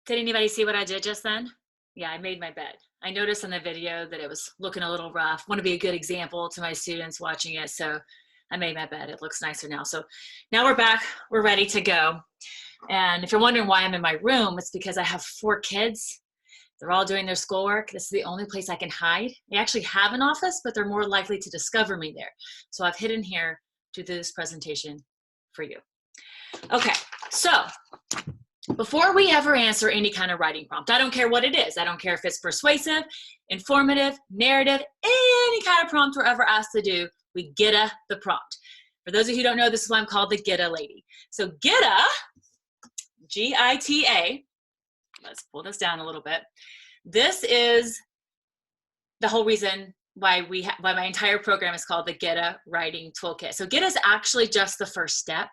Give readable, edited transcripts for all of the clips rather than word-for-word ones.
Did anybody see what I did just then? Yeah, I made my bed. I noticed in the video that it was looking a little rough. Want to be a good example to my students watching it, so I made my bed. It looks nicer now. So now we're back. We're ready to go. And if you're wondering why I'm in my room, it's because I have 4 kids. They're all doing their schoolwork. This is the only place I can hide. I actually have an office, but they're more likely to discover me there. So I've hidden here to do this presentation for you. Okay, so before we ever answer any kind of writing prompt, I don't care what it is. I don't care if it's persuasive, informative, narrative, any kind of prompt we're ever asked to do, we GETA the prompt. For those of you who don't know, this is why I'm called the GETA Lady. So GETA, G-I-T-A, let's pull this down a little bit. This is the whole reason why my entire program is called the GETA Writing Toolkit. So GETA is actually just the first step,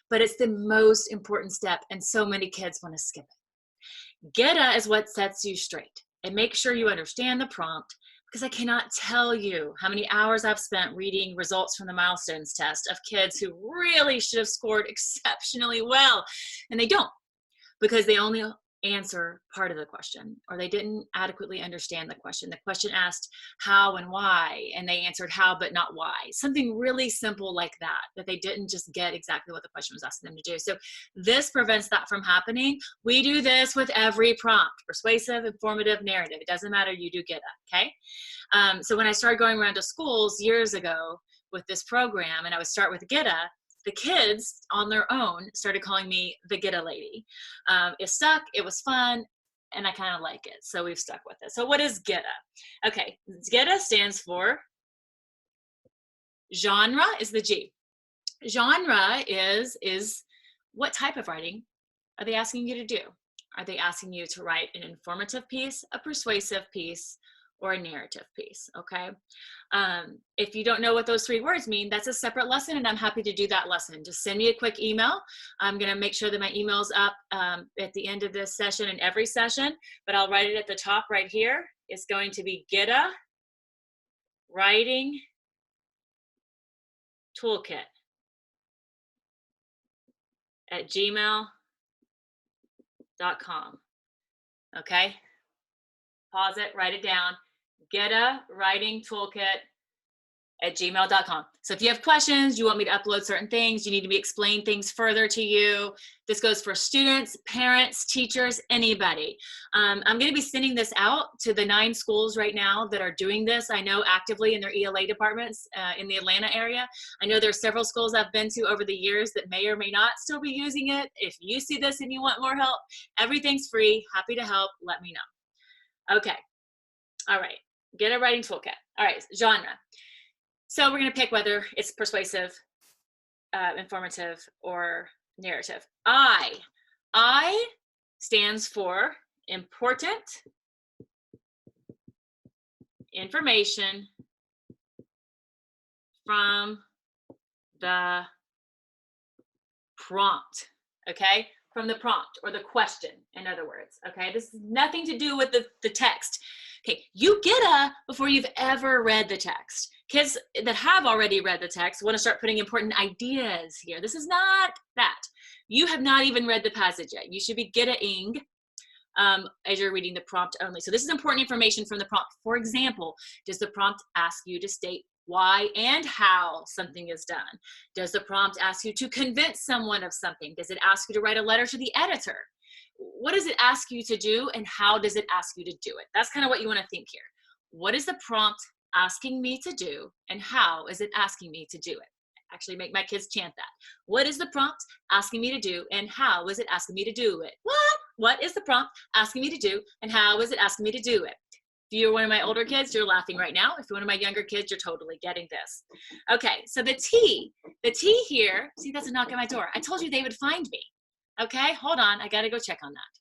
but it's the most important step, and so many kids want to skip it. GETA is what sets you straight and make sure you understand the prompt, because I cannot tell you how many hours I've spent reading results from the milestones test of kids who really should have scored exceptionally well, and they don't, because they only answer part of the question, or they didn't adequately understand the question. The question asked how and why, and they answered how but not why. Something really simple like that, that they didn't just get exactly what the question was asking them to do. So this prevents that from happening. We do this with every prompt: persuasive, informative, narrative. It doesn't matter, you do GETA, okay? So when I started going around to schools years ago with this program, and I would start with GETA, the kids on their own started calling me the GETA Lady. It stuck, it was fun, and I kind of like it, so we've stuck with it. So what is GETA? Okay, GETA stands for genre, is the G. Genre is what type of writing are they asking you to do? Are they asking you to write an informative piece, a persuasive piece, or a narrative piece, okay? If you don't know what those 3 words mean, that's a separate lesson, and I'm happy to do that lesson. Just send me a quick email. I'm gonna make sure that my email's up at the end of this session and every session, but I'll write it at the top right here. It's going to be GETA Writing Toolkit at gmail.com, okay? Pause it, write it down. GETA Writing Toolkit at gmail.com. So if you have questions, you want me to upload certain things, you need to be explain things further to you. This goes for students, parents, teachers, anybody. I'm going to be sending this out to the 9 schools right now that are doing this. I know actively in their ELA departments in the Atlanta area. I know there are several schools I've been to over the years that may or may not still be using it. If you see this and you want more help, everything's free. Happy to help. Let me know. Okay. All right. GETA Writing Toolkit. All right. Genre. So we're going to pick whether it's persuasive, informative, or narrative. I stands for important information from the prompt, okay? From the prompt, or the question, in other words, okay? This has nothing to do with the text. Okay, you GETA before you've ever read the text. Kids that have already read the text want to start putting important ideas here. This is not that. You have not even read the passage yet. You should be GETA-ing as you're reading the prompt only. So this is important information from the prompt. For example, does the prompt ask you to state why and how something is done? Does the prompt ask you to convince someone of something? Does it ask you to write a letter to the editor? What does it ask you to do, and how does it ask you to do it? That's kind of what you want to think here. What is the prompt asking me to do, and how is it asking me to do it? Actually make my kids chant that. What is the prompt asking me to do, and how is it asking me to do it? What is the prompt asking me to do, and how is it asking me to do it? If you're one of my older kids, you're laughing right now. If you're one of my younger kids, you're totally getting this. Okay, so the T here, see, that's a knock at my door. I told you they would find me. Okay, hold on, I gotta go check on that.